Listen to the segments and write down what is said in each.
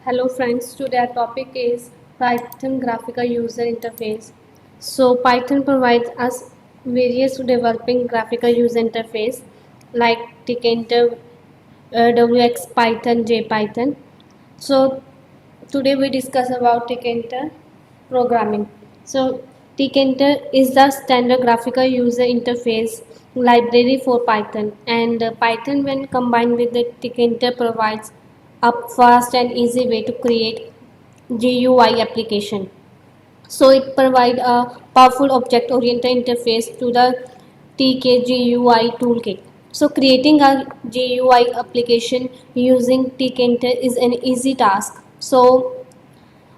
Hello friends, today our topic is Python graphical user interface. So Python provides us various developing graphical user interface like Tkinter, WX Python, JPython. So today we discuss about Tkinter programming. So Tkinter is the standard graphical user interface library for Python, and Python when combined with the Tkinter provides a fast and easy way to create GUI application. So it provides a powerful object-oriented interface to the TKGUI toolkit. So creating a GUI application using Tkinter is an easy task. So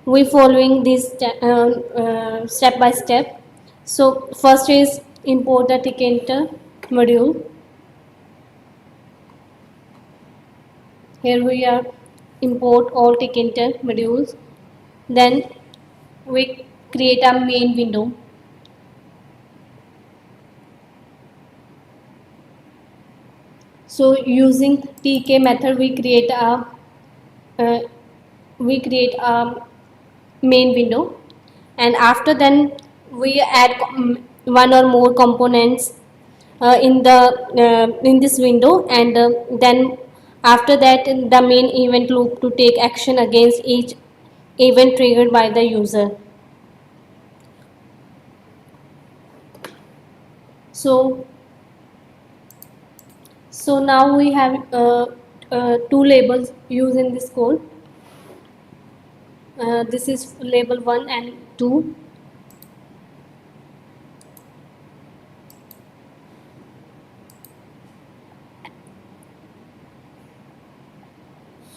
we following this step by step. So first is import the Tkinter module. Here we are import all Tkinter modules. Then we create a main window. So using TK method uh, we create a main window, and after then we add one or more components in this window, and then after that the main event loop to take action against each event triggered by the user. So now we have two labels used in this code. This is label 1 and 2.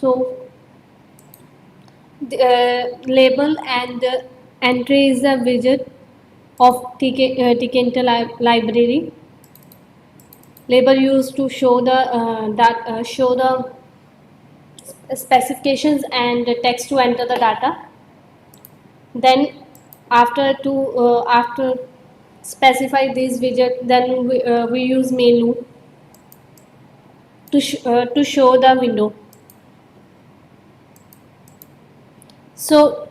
So the label and entry is a widget of Tkinter library. Label used to show the specifications and text to enter the data. Then after specify this widget, then we use main loop to show the window. So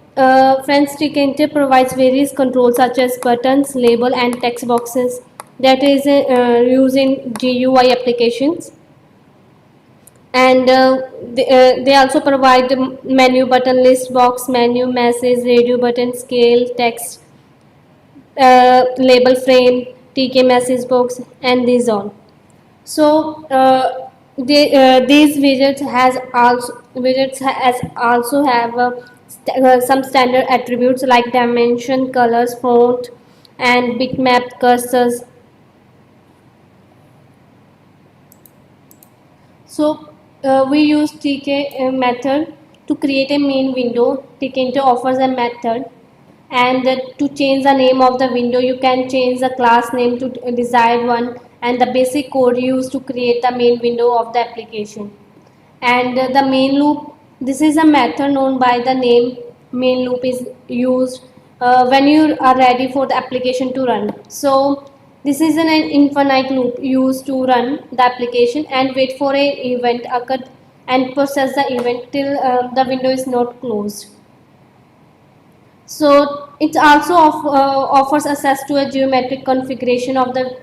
friends, Tkinter provides various controls such as buttons, label and text boxes that is used in GUI applications. And they also provide the menu button, list box, menu, message, radio button, scale, text, label frame, TK message box, and these all. So these widgets has also have some standard attributes like dimension, colors, font, and bitmap cursors. So we use TK method to create a main window. Tkinter offers a method, and to change the name of the window you can change the class name to desired one, and the basic code used to create the main window of the application. And the main loop, this is a method known by the name main loop, is used when you are ready for the application to run. So this is an infinite loop used to run the application and wait for an event occur and process the event till the window is not closed. So it also offers access to a geometric configuration of the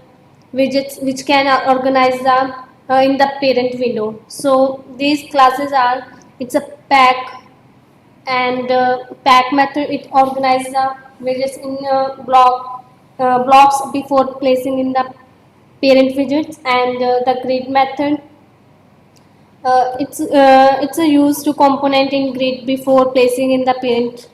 widgets which can organize the in the parent window. So these classes are, it's a pack, and pack method, it organizes the widgets in blocks before placing in the parent widgets, and the grid method, it's a use to component in grid before placing in the parent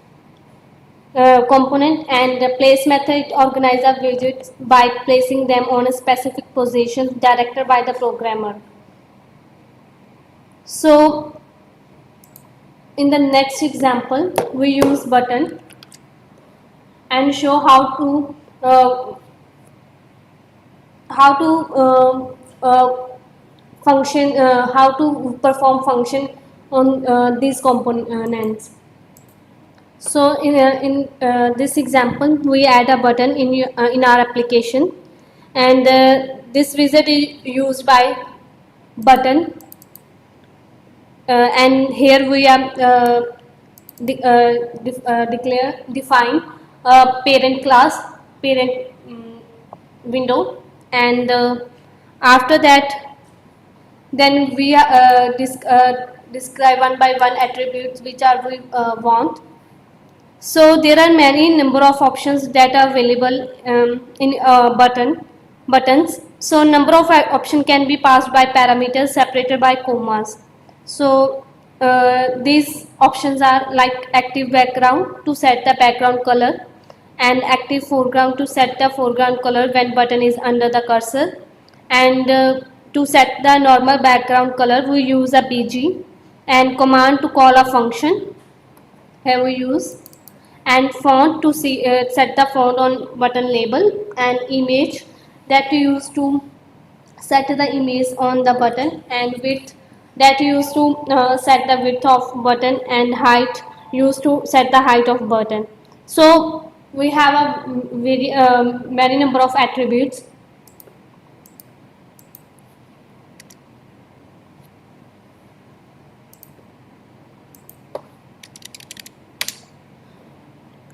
component, and the place method organizes the widgets by placing them on a specific position directed by the programmer. So in the next example we use button and show uh, how to function how to perform function on these components. So in this example, we add a button in our application, and this widget is used by button, and here we are define a parent class, parent window, and after that, then we describe one by one attributes which are we want. So there are many number of options that are available in buttons. So number of option can be passed by parameters separated by commas. So these options are like active background to set the background color, and active foreground to set the foreground color when button is under the cursor, and to set the normal background color we use a BG, and command to call a function here we use, and font to set the font on button label, and image that you use to set the image on the button, and width that you use to set the width of button, and height used to set the height of button. So we have a very many number of attributes.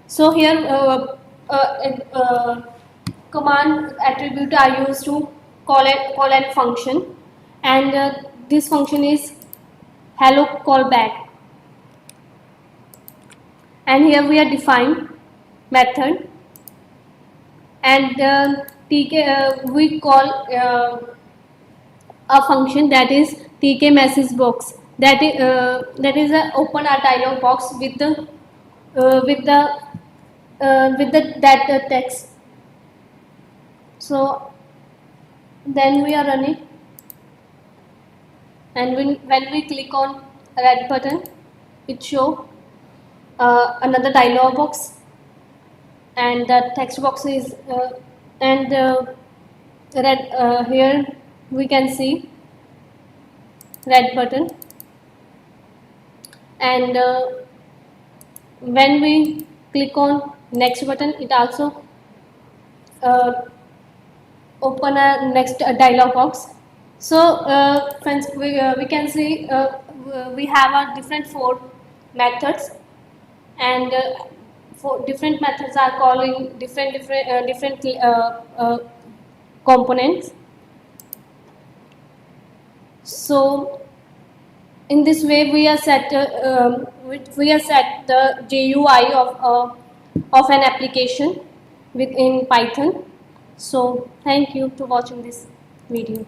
So here command attribute are used to call an function, and this function is hello callback, and here we are define method, and we call a function that is tk message box, that is a open a dialog box with the that text. So then we are running, and when we click on red button, it show another dialog box, and the text box is and red here we can see red button, and when we click on next button, it also open a next dialog box. So friends, we can see we have a different 4 methods, and for different methods are calling different components. So in this way we are set the GUI of an application within Python. So thank you for watching this video.